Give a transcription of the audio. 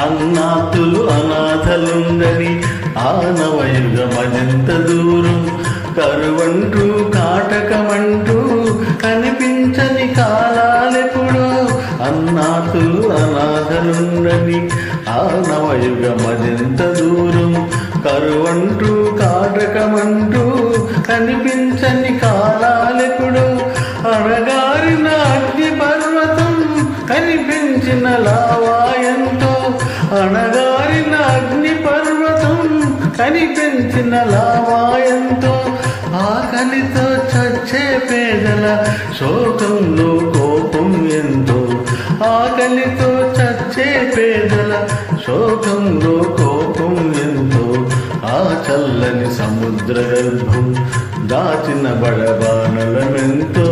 అన్నాతులు అనాథలుందని ఆనవయుగమజంత దూరం కరువంటూ కాటకమంటూ కనిపించని కాలాలెప్పుడో అన్నాతులు అనాథలుందని ఆనవయుగమజంత దూరం కరువంటూ కాటకమంటూ కనిపించని కాలాలెప్పుడో అణగారిన అగ్ని పర్వతం కనిపించిన లావాయంతో అణగారిన అగ్ని పర్వతం కనిపించిన లావాయంతో ఆకలితో చచ్చే పేదల శోకంలో కోపం ఎంతో ఆకలితో చచ్చే పేదల శోకంలో కోపం ఎంతో ఆ చల్లని సముద్ర గర్భం దాచిన బడబానలమెంతో